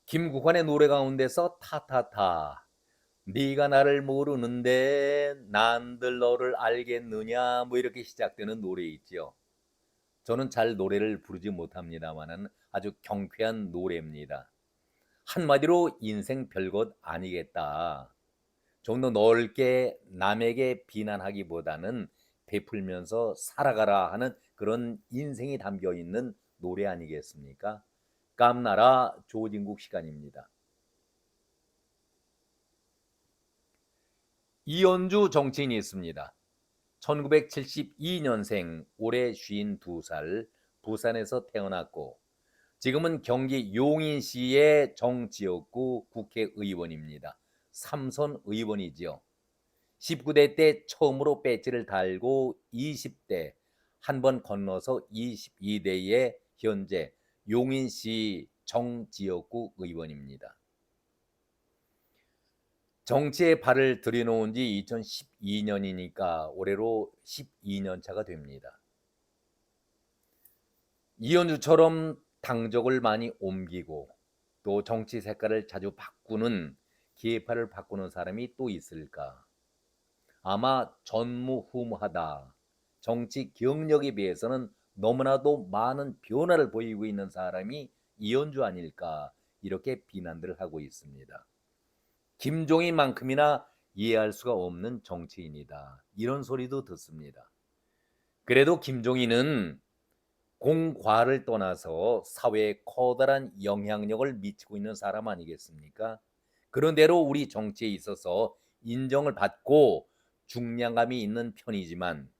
김국환의 노래 가운데서 타타타 네가 나를 모르는데 난들 너를 알겠느냐 뭐 이렇게 시작되는 노래 있죠. 저는 잘 노래를 부르지 못합니다만은 아주 경쾌한 노래입니다. 한마디로 인생 별것 아니겠다. 좀 더 넓게 남에게 비난하기보다는 베풀면서 살아가라 하는 그런 인생이 담겨 있는 노래 아니겠습니까? 깜나라 조진국 시간입니다. 이연주 정치인이 있습니다. 1972년생, 올해 52살, 부산에서 태어났고 지금은 경기 용인시의 정지역구 국회의원입니다. 삼선 의원이지요. 19대 때 처음으로 배지를 달고 20대 한 번 건너서 22대에 현재 용인시 정지역구 의원입니다. 정치에 발을 들여놓은 지 2012년이니까 올해로 12년 차가 됩니다. 이현주처럼 당적을 많이 옮기고 또 정치 색깔을 자주 바꾸는 기회파를 바꾸는 사람이 또 있을까? 아마 전무후무하다. 정치 경력에 비해서는 너무나도 많은 변화를 보이고 있는 사람이 이현주 아닐까 이렇게 비난들을 하고 있습니다. 김종인만큼이나 이해할 수가 없는 정치인이다. 이런 소리도 듣습니다. 그래도 김종인은 공과를 떠나서 사회에 커다란 영향력을 미치고 있는 사람 아니겠습니까? 그런대로 우리 정치에 있어서 인정을 받고 중량감이 있는 편이지만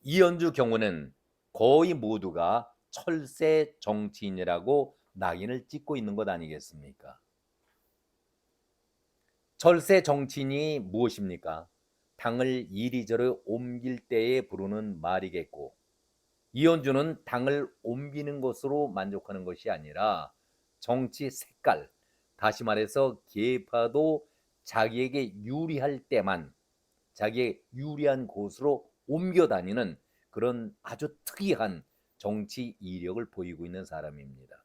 이현주 경우는 거의 모두가 철새 정치인이라고 낙인을 찍고 있는 것 아니겠습니까? 철새 정치인이 무엇입니까? 당을 이리저리 옮길 때에 부르는 말이겠고 이현주는 당을 옮기는 것으로 만족하는 것이 아니라 정치 색깔, 다시 말해서 계파도 자기에게 유리할 때만 자기의 유리한 곳으로 옮겨 다니는 그런 아주 특이한 정치 이력을 보이고 있는 사람입니다.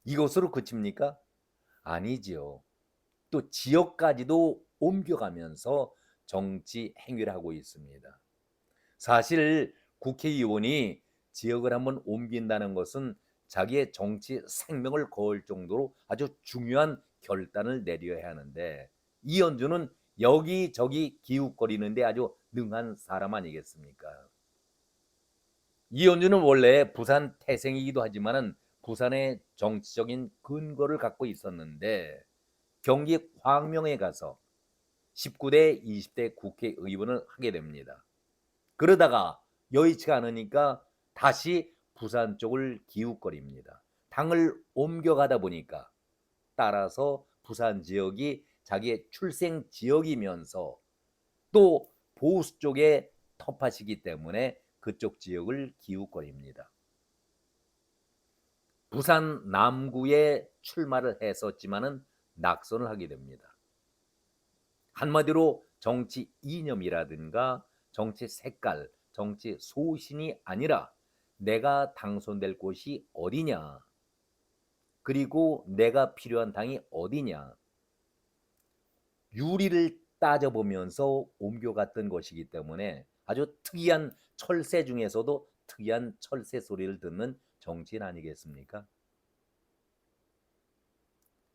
이것으로 그칩니까? 아니지요. 또 지역까지도 옮겨가면서 정치 행위를 하고 있습니다. 사실 국회의원이 지역을 한번 옮긴다는 것은 자기의 정치 생명을 걸 정도로 아주 중요한 결단을 내려야 하는데 이현주는 여기저기 기웃거리는데 아주 능한 사람 아니겠습니까? 이현주는 원래 부산 태생이기도 하지만은 부산의 정치적인 근거를 갖고 있었는데 경기 광명에 가서 19대, 20대 국회의원을 하게 됩니다. 그러다가 여의치가 않으니까 다시 부산 쪽을 기웃거립니다. 당을 옮겨가다 보니까 따라서 부산 지역이 자기의 출생 지역이면서 또 보수 쪽에 텃밭이기 때문에 그쪽 지역을 기웃거립니다. 부산 남구에 출마를 했었지만은 낙선을 하게 됩니다. 한마디로 정치 이념이라든가 정치 색깔, 정치 소신이 아니라 내가 당선될 곳이 어디냐, 그리고 내가 필요한 당이 어디냐, 유리를 따져보면서 옮겨갔던 것이기 때문에 아주 특이한 철새 중에서도 특이한 철새 소리를 듣는 정치인 아니겠습니까?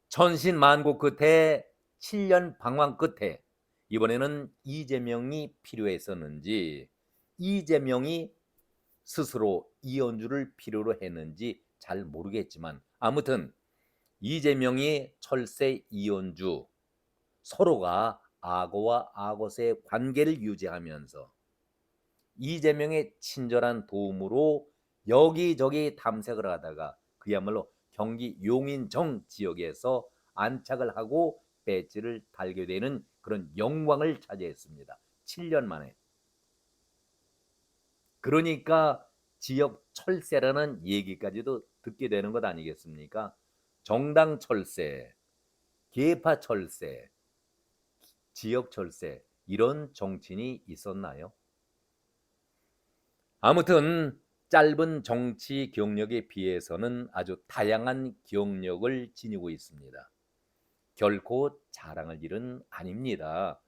천신만고 끝에 7년 방황 끝에 이번에는 이재명이 필요했었는지 이재명이 스스로 이현주를 필요로 했는지 잘 모르겠지만 아무튼 이재명이 철새 이현주 서로가 악어와 악어새의 관계를 유지하면서 이재명의 친절한 도움으로 여기저기 탐색을 하다가 그야말로 경기 용인정 지역에서 안착을 하고 배지를 달게 되는 그런 영광을 차지했습니다. 7년 만에. 그러니까 지역 철새라는 얘기까지도 듣게 되는 것 아니겠습니까? 정당 철새, 계파 철새, 지역 철새 이런 정치인이 있었나요? 아무튼 짧은 정치 경력에 비해서는 아주 다양한 경력을 지니고 있습니다. 결코 자랑할 일은 아닙니다.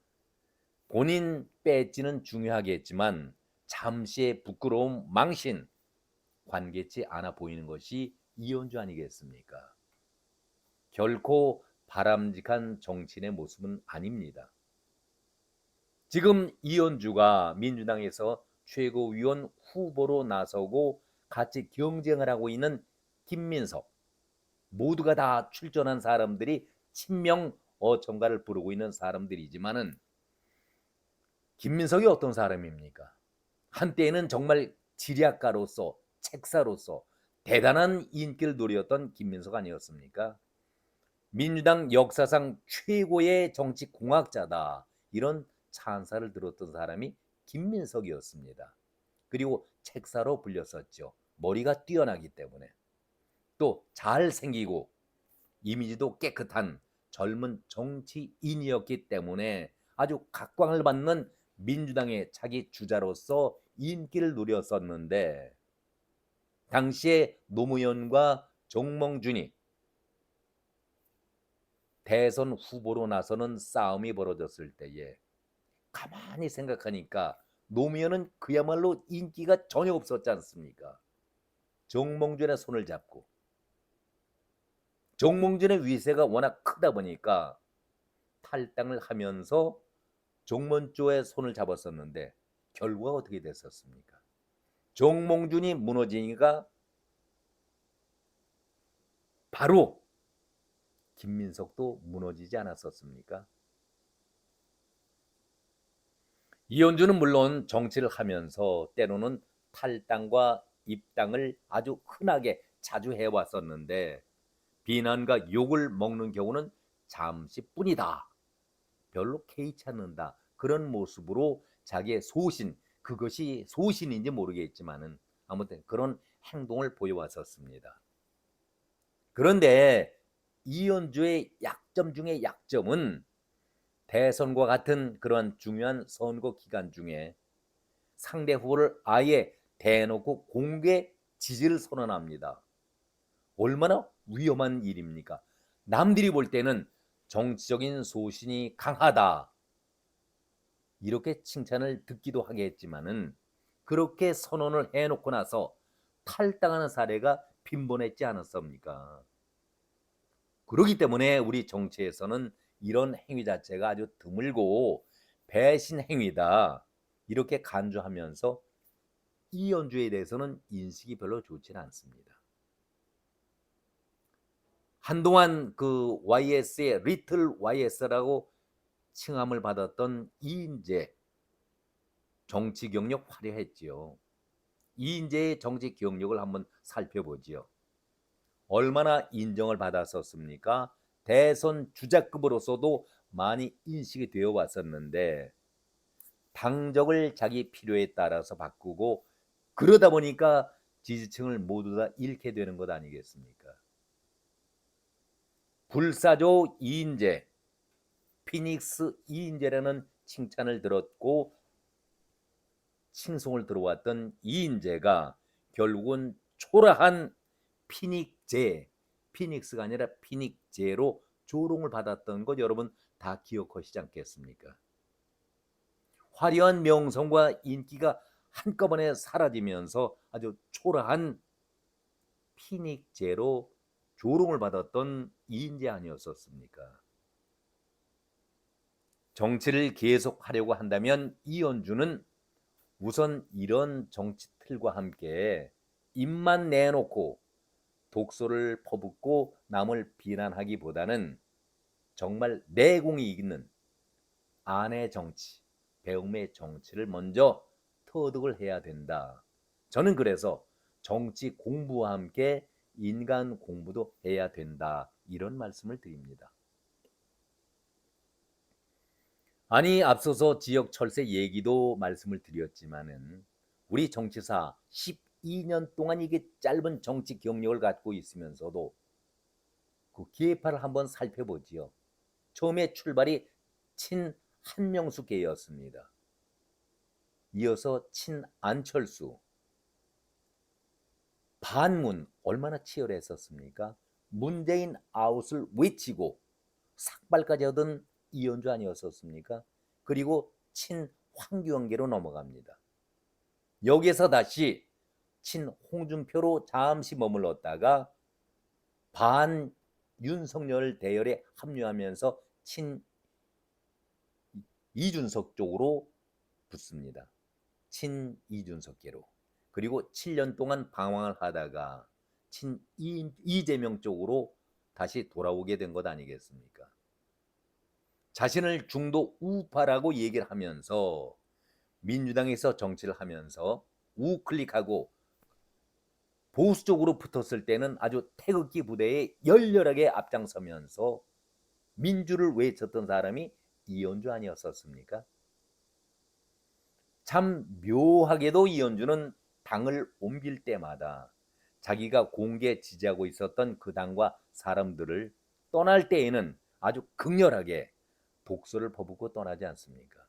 본인 배지는 중요하겠지만 잠시의 부끄러움, 망신, 관계치 않아 보이는 것이 이현주 아니겠습니까? 결코 바람직한 정치인의 모습은 아닙니다. 지금 이현주가 민주당에서 최고위원 후보로 나서고 같이 경쟁을 하고 있는 김민석, 모두가 다 출전한 사람들이 친명 어천가를 부르고 있는 사람들이지만은 김민석이 어떤 사람입니까? 한때에는 정말 지략가로서 책사로서 대단한 인기를 누렸던 김민석 아니었습니까? 민주당 역사상 최고의 정치 공학자다, 이런 찬사를 들었던 사람이 김민석이었습니다. 그리고 책사로 불렸었죠. 머리가 뛰어나기 때문에. 또 잘생기고 이미지도 깨끗한 젊은 정치인이었기 때문에 아주 각광을 받는 민주당의 차기 주자로서 인기를 누렸었는데, 당시에 노무현과 정몽준이 대선 후보로 나서는 싸움이 벌어졌을 때에 가만히 생각하니까 노무현은 그야말로 인기가 전혀 없었지 않습니까? 정몽준의 손을 잡고, 정몽준의 위세가 워낙 크다 보니까 탈당을 하면서 정몽주의 손을 잡았었는데 결과가 어떻게 됐었습니까? 정몽준이 무너지니까 바로 김민석도 무너지지 않았었습니까? 이현주는 물론 정치를 하면서 때로는 탈당과 입당을 아주 흔하게 자주 해왔었는데 비난과 욕을 먹는 경우는 잠시뿐이다, 별로 개의치 않는다, 그런 모습으로 자기의 소신, 그것이 소신인지 모르겠지만은 아무튼 그런 행동을 보여왔었습니다. 그런데 이현주의 약점 중에 약점은 대선과 같은 그런 중요한 선거 기간 중에 상대 후보를 아예 대놓고 공개 지지를 선언합니다. 얼마나 위험한 일입니까? 남들이 볼 때는 정치적인 소신이 강하다, 이렇게 칭찬을 듣기도 하겠지만은 그렇게 선언을 해놓고 나서 탈당하는 사례가 빈번했지 않았습니까? 그렇기 때문에 우리 정치에서는 이런 행위 자체가 아주 드물고 배신 행위다, 이렇게 간주하면서 이현주에 대해서는 인식이 별로 좋지는 않습니다. 한동안 그 YS의 리틀 YS라고 칭함을 받았던 이인재, 정치 경력 화려했지요. 이인재의 정치 경력을 한번 살펴보지요. 얼마나 인정을 받았었습니까? 대선 주자급으로서도 많이 인식이 되어 왔었는데 당적을 자기 필요에 따라서 바꾸고 그러다 보니까 지지층을 모두 다 잃게 되는 것 아니겠습니까? 불사조 이인재, 피닉스 이인재라는 칭찬을 들었고 칭송을 들어왔던 이인재가 결국은 초라한 피닉제, 피닉스가 아니라 피닉제로 조롱을 받았던 것 여러분 다 기억하시지 않겠습니까? 화려한 명성과 인기가 한꺼번에 사라지면서 아주 초라한 피닉제로 조롱을 받았던 이인재 아니었었습니까? 정치를 계속하려고 한다면 이현주는 우선 이런 정치 틀과 함께 입만 내놓고 독소를 퍼붓고 남을 비난하기보다는 정말 내공이 있는 아내 정치, 배움의 정치를 먼저 터득을 해야 된다. 저는 그래서 정치 공부와 함께 인간 공부도 해야 된다, 이런 말씀을 드립니다. 아니, 앞서서 지역 철새 얘기도 말씀을 드렸지만은 우리 정치사 12년 동안 이게 짧은 정치 경력을 갖고 있으면서도 그 기회파를 한번 살펴보지요. 처음에 출발이 친한명숙계였습니다. 이어서 친안철수, 반문 얼마나 치열했었습니까? 문재인 아웃을 외치고 삭발까지 하던 이현주 아니었었습니까? 그리고 친황규영계로 넘어갑니다. 여기에서 다시 친홍준표로 잠시 머물렀다가 반 윤석열 대열에 합류하면서 친 이준석 쪽으로 붙습니다. 친 이준석계로. 그리고 7년 동안 방황을 하다가 친 이재명 쪽으로 다시 돌아오게 된 것 아니겠습니까? 자신을 중도 우파라고 얘기를 하면서 민주당에서 정치를 하면서 우클릭하고 보수 쪽으로 붙었을 때는 아주 태극기 부대에 열렬하게 앞장서면서 민주를 외쳤던 사람이 이현주 아니었었습니까? 참 묘하게도 이현주는 당을 옮길 때마다 자기가 공개 지지하고 있었던 그 당과 사람들을 떠날 때에는 아주 극렬하게 독소를 퍼붓고 떠나지 않습니까?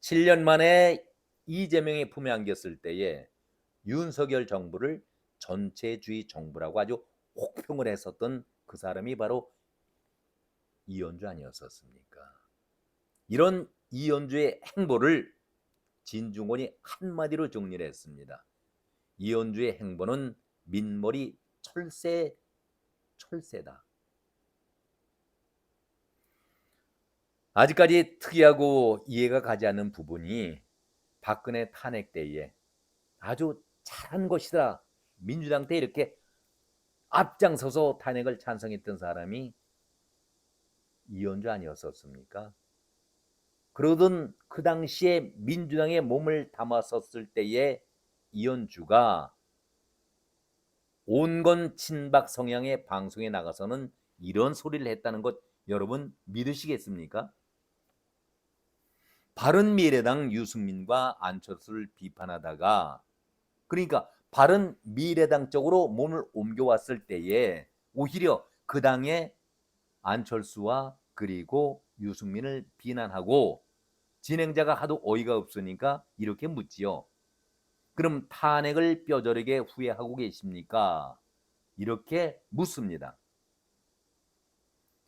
7년 만에 이재명의 품에 안겼을 때에 윤석열 정부를 전체주의 정부라고 아주 혹평을 했었던 그 사람이 바로 이현주 아니었었습니까? 이런 이현주의 행보를 진중권이 한마디로 정리를 했습니다. 이현주의 행보는 민머리 철새다. 아직까지 특이하고 이해가 가지 않는 부분이 박근혜 탄핵 때에 아주 잘한 것이다. 민주당 때 이렇게 앞장서서 탄핵을 찬성했던 사람이 이현주 아니었었습니까? 그러던 그 당시에 민주당의 몸을 담았었을 때에 이현주가 온건 친박 성향의 방송에 나가서는 이런 소리를 했다는 것 여러분 믿으시겠습니까? 바른미래당 유승민과 안철수를 비판하다가 그러니까 바른미래당 쪽으로 몸을 옮겨왔을 때에 오히려 그 당의 안철수와 그리고 유승민을 비난하고 진행자가 하도 어이가 없으니까 이렇게 묻지요. 그럼 탄핵을 뼈저리게 후회하고 계십니까? 이렇게 묻습니다.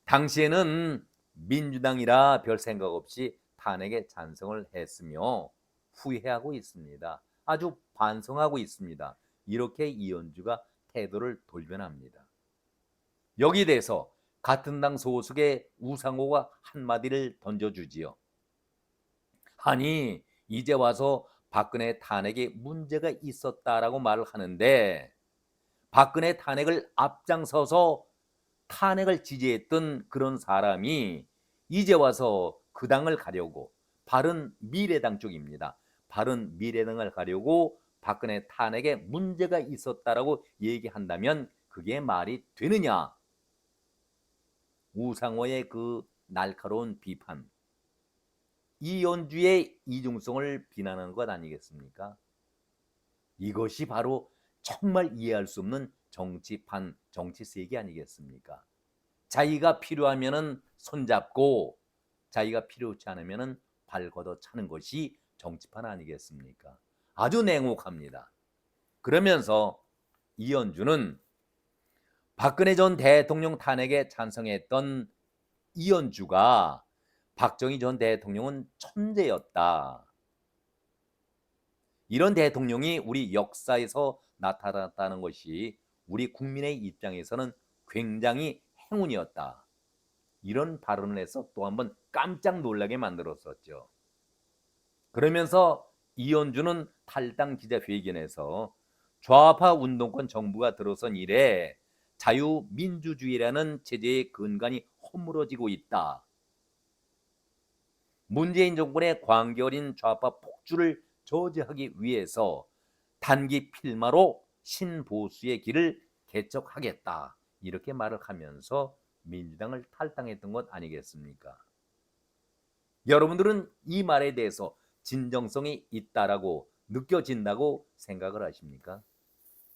당시에는 민주당이라 별 생각 없이 탄핵에 찬성을 했으며 후회하고 있습니다. 아주 반성하고 있습니다. 이렇게 이현주가 태도를 돌변합니다. 여기에 대해서 같은 당 소속의 우상호가 한마디를 던져주지요. 아니 이제 와서 박근혜 탄핵에 문제가 있었다라고 말을 하는데 박근혜 탄핵을 앞장서서 탄핵을 지지했던 그런 사람이 이제 와서 그 당을 가려고 바른미래당 쪽입니다. 바른미래당을 가려고 박근혜 탄핵에 문제가 있었다라고 얘기한다면 그게 말이 되느냐? 우상호의 그 날카로운 비판, 이현주의 이중성을 비난하는 것 아니겠습니까? 이것이 바로 정말 이해할 수 없는 정치판, 정치 세계 아니겠습니까? 자기가 필요하면은 손잡고 자기가 필요치 않으면은 발 걷어 차는 것이 정치판 아니겠습니까? 아주 냉혹합니다. 그러면서 이현주는 박근혜 전 대통령 탄핵에 찬성했던 이현주가 박정희 전 대통령은 천재였다. 이런 대통령이 우리 역사에서 나타났다는 것이 우리 국민의 입장에서는 굉장히 행운이었다. 이런 발언을 해서 또 한번 깜짝 놀라게 만들었었죠. 그러면서 이현주는 탈당 기자회견에서 좌파 운동권 정부가 들어선 이래 자유민주주의라는 체제의 근간이 허물어지고 있다. 문재인 정권의 광기어린 좌파 폭주를 저지하기 위해서 단기 필마로 신보수의 길을 개척하겠다. 이렇게 말을 하면서 민주당을 탈당했던 것 아니겠습니까? 여러분들은 이 말에 대해서 진정성이 있다라고 느껴진다고 생각을 하십니까?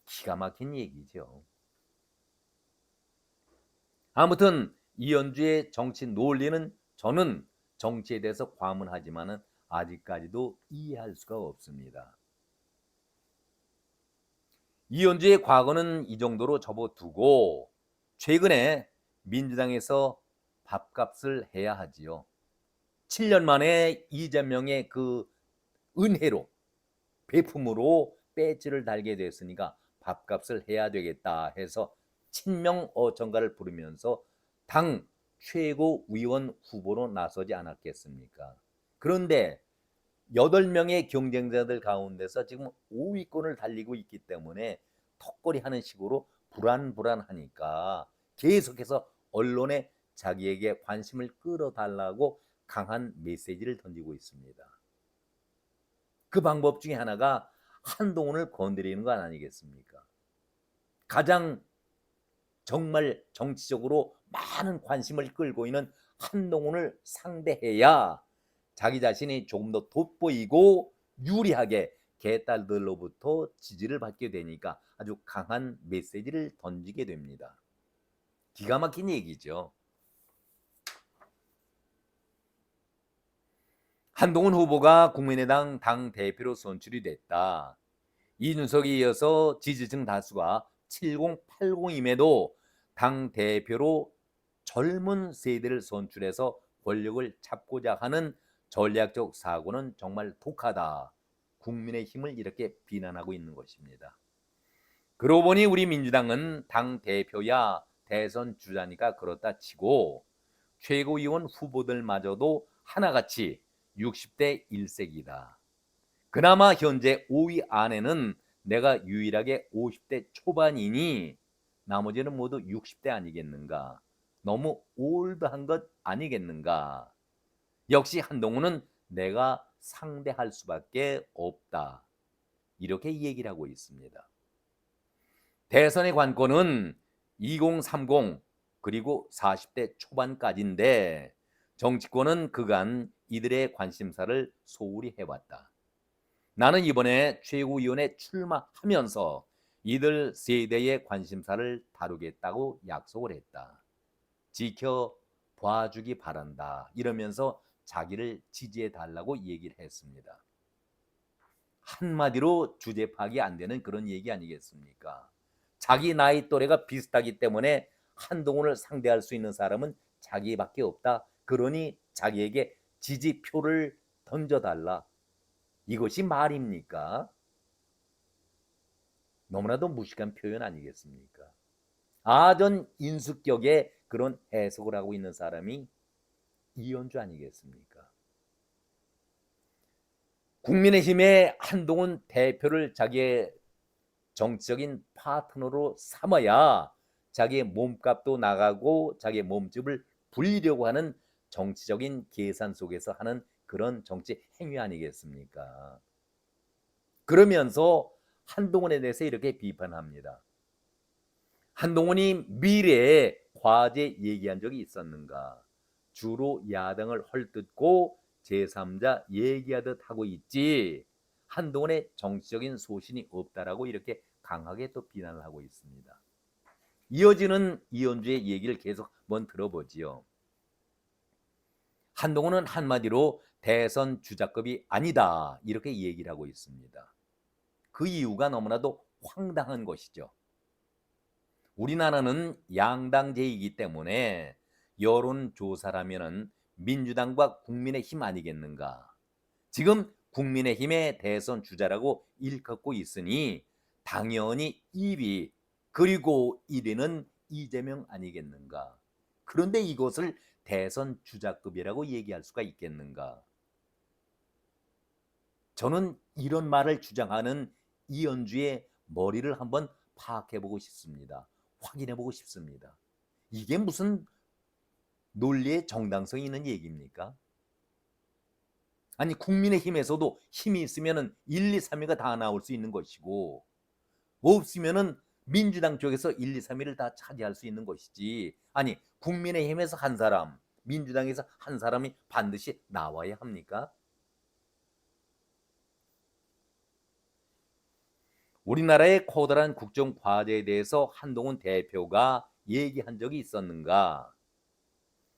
기가 막힌 얘기죠. 아무튼 이현주의 정치 논리는 저는 정치에 대해서 과문하지만은 아직까지도 이해할 수가 없습니다. 이현주의 과거는 이 정도로 접어두고 최근에 민주당에서 밥값을 해야 하지요. 7년 만에 이재명의 그 은혜로 배품으로 배지를 달게 됐으니까 밥값을 해야 되겠다 해서 친명 어천가를 부르면서 당 최고위원 후보로 나서지 않았겠습니까? 그런데 8명의 경쟁자들 가운데서 지금 5위권을 달리고 있기 때문에 턱걸이 하는 식으로 불안하니까 계속해서 언론에 자기에게 관심을 끌어달라고 강한 메시지를 던지고 있습니다. 그 방법 중에 하나가 한동훈을 건드리는 것 아니겠습니까? 가장 정말 정치적으로 많은 관심을 끌고 있는 한동훈을 상대해야 자기 자신이 조금 더 돋보이고 유리하게 개딸들로부터 지지를 받게 되니까 아주 강한 메시지를 던지게 됩니다. 기가 막힌 얘기죠. 한동훈 후보가 국민의당 당대표로 선출이 됐다. 이준석에 이어서 지지층 다수가 7080임에도 당대표로 젊은 세대를 선출해서 권력을 잡고자 하는 전략적 사고는 정말 독하다. 국민의힘을 이렇게 비난하고 있는 것입니다. 그러고 보니 우리 민주당은 당대표야 대선 주자니까 그렇다 치고 최고위원 후보들마저도 하나같이 60대 1색이다. 그나마 현재 5위 안에는 내가 유일하게 50대 초반이니 나머지는 모두 60대 아니겠는가. 너무 올드한 것 아니겠는가. 역시 한동훈은 내가 상대할 수밖에 없다. 이렇게 얘기를 하고 있습니다. 대선의 관건은 2030 그리고 40대 초반까지인데 정치권은 그간 이들의 관심사를 소홀히 해왔다. 나는 이번에 최고위원에 출마하면서 이들 세대의 관심사를 다루겠다고 약속을 했다. 지켜봐주기 바란다. 이러면서 자기를 지지해달라고 얘기를 했습니다. 한마디로 주제 파악이 안 되는 그런 얘기 아니겠습니까? 자기 나이 또래가 비슷하기 때문에 한동훈을 상대할 수 있는 사람은 자기밖에 없다. 그러니 자기에게 지지표를 던져달라. 이것이 말입니까? 너무나도 무식한 표현 아니겠습니까? 아전 인수격의 그런 해석을 하고 있는 사람이 이현주 아니겠습니까? 국민의힘의 한동훈 대표를 자기의 정치적인 파트너로 삼아야 자기의 몸값도 나가고 자기의 몸집을 불리려고 하는 정치적인 계산 속에서 하는 그런 정치 행위 아니겠습니까? 그러면서 한동훈에 대해서 이렇게 비판합니다. 한동훈이 미래에 과제 얘기한 적이 있었는가? 주로 야당을 헐뜯고 제3자 얘기하듯 하고 있지 한동훈의 정치적인 소신이 없다라고 이렇게 강하게 또 비난을 하고 있습니다. 이어지는 이현주의 얘기를 계속 한번 들어보지요. 한동훈은 한마디로 대선 주자급이 아니다 이렇게 얘기를 하고 있습니다. 그 이유가 너무나도 황당한 것이죠. 우리나라는 양당제이기 때문에 여론조사라면은 민주당과 국민의힘 아니겠는가. 지금 국민의힘의 대선 주자라고 일컫고 있으니 당연히 1위 그리고 1위는 이재명 아니겠는가. 그런데 이것을 대선 주자급이라고 얘기할 수가 있겠는가. 저는 이런 말을 주장하는 이현주의 머리를 한번 파악해보고 싶습니다. 확인해보고 싶습니다. 이게 무슨 논리의 정당성이 있는 얘기입니까? 아니 국민의힘에서도 힘이 있으면 1, 2, 3위가 다 나올 수 있는 것이고 없으면 민주당 쪽에서 1, 2, 3위를 다 차지할 수 있는 것이지. 아니 국민의힘에서 한 사람, 민주당에서 한 사람이 반드시 나와야 합니까? 우리나라의 커다란 국정 과제에 대해서 한동훈 대표가 얘기한 적이 있었는가?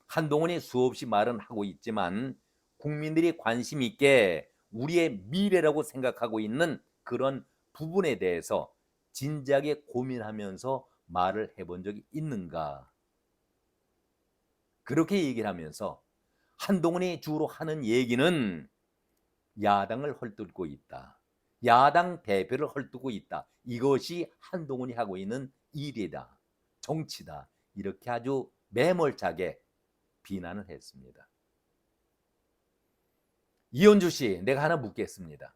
한동훈이 수없이 말은 하고 있지만 국민들이 관심 있게 우리의 미래라고 생각하고 있는 그런 부분에 대해서 진지하게 고민하면서 말을 해본 적이 있는가? 그렇게 얘기를 하면서 한동훈이 주로 하는 얘기는 야당을 헐뜯고 있다. 야당 대표를 헐뜯고 있다. 이것이 한동훈이 하고 있는 일이다. 정치다. 이렇게 아주 매몰차게 비난을 했습니다. 이현주 씨, 내가 하나 묻겠습니다.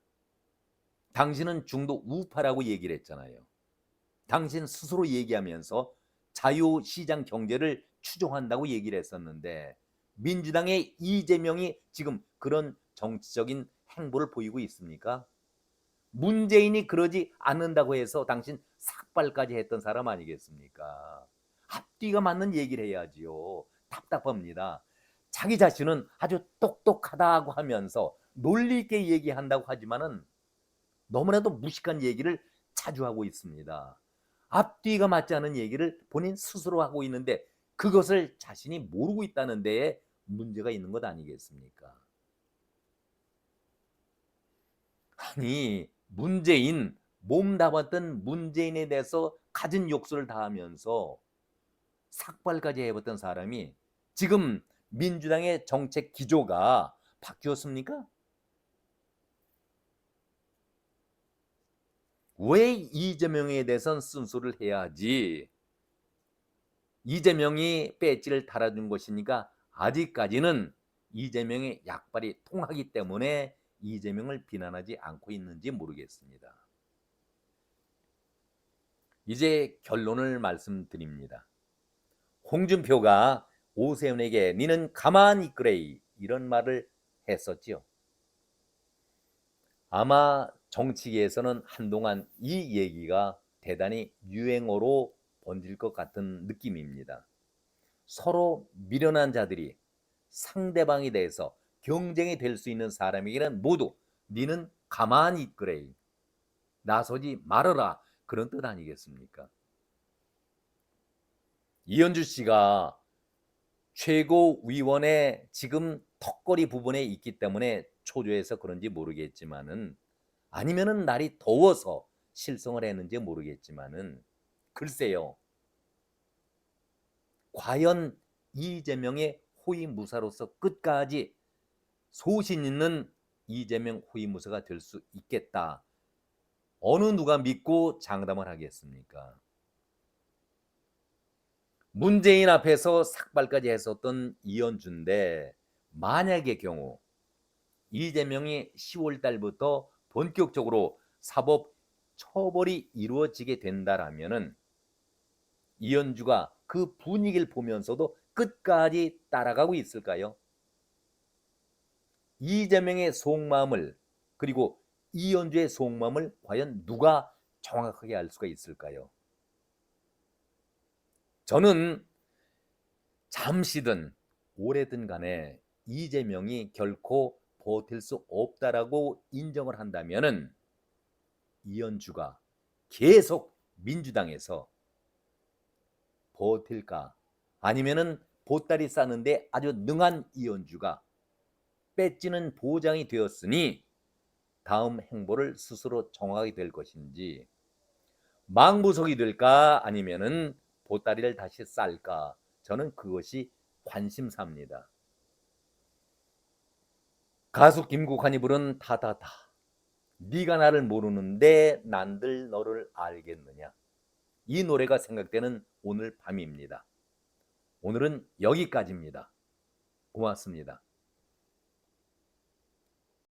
당신은 중도 우파라고 얘기를 했잖아요. 당신 스스로 얘기하면서 자유시장 경제를 추종한다고 얘기를 했었는데 민주당의 이재명이 지금 그런 정치적인 행보를 보이고 있습니까? 문재인이 그러지 않는다고 해서 당신 삭발까지 했던 사람 아니겠습니까? 앞뒤가 맞는 얘기를 해야지요. 답답합니다. 자기 자신은 아주 똑똑하다고 하면서 논리 있게 얘기한다고 하지만은 너무나도 무식한 얘기를 자주 하고 있습니다. 앞뒤가 맞지 않은 얘기를 본인 스스로 하고 있는데 그것을 자신이 모르고 있다는 데에 문제가 있는 것 아니겠습니까? 아니 문재인 몸담았던 문재인에 대해서 가진 욕설을 다 하면서 삭발까지 해봤던 사람이 지금 민주당의 정책 기조가 바뀌었습니까? 왜 이재명에 대해서는 쓴소리를 해야지? 이재명이 배지를 달아준 것이니까 아직까지는 이재명의 약발이 통하기 때문에 이재명을 비난하지 않고 있는지 모르겠습니다. 이제 결론을 말씀드립니다. 홍준표가 오세훈에게 니는 가만히 있으래 이런 말을 했었지요. 아마 정치계에서는 한동안 이 얘기가 대단히 유행어로 번질 것 같은 느낌입니다. 서로 미련한 자들이 상대방에 대해서 경쟁이 될 수 있는 사람에게는 모두 니는 가만히 있으래 나서지 말아라 그런 뜻 아니겠습니까? 이현주 씨가 최고위원회 지금 턱걸이 부분에 있기 때문에 초조해서 그런지 모르겠지만은 아니면은 날이 더워서 실성을 했는지 모르겠지만은 글쎄요. 과연 이재명의 호위무사로서 끝까지 소신 있는 이재명 호위무사가 될 수 있겠다. 어느 누가 믿고 장담을 하겠습니까? 문재인 앞에서 삭발까지 했었던 이현주인데 만약의 경우 이재명이 10월 달부터 본격적으로 사법 처벌이 이루어지게 된다라면은 이현주가 그 분위기를 보면서도 끝까지 따라가고 있을까요? 이재명의 속마음을 그리고 이현주의 속마음을 과연 누가 정확하게 알 수가 있을까요? 저는 잠시든 오래든 간에 이재명이 결코 버틸 수 없다라고 인정을 한다면은 이현주가 계속 민주당에서 버틸까? 아니면은 보따리 싸는데 아주 능한 이현주가 배지는 보장이 되었으니 다음 행보를 스스로 정하게 될 것인지 망부석이 될까 아니면은 보따리를 다시 쌀까? 저는 그것이 관심사입니다. 가수 김국환이 부른 다다다. 네가 나를 모르는데 난들 너를 알겠느냐. 이 노래가 생각되는 오늘 밤입니다. 오늘은 여기까지입니다. 고맙습니다.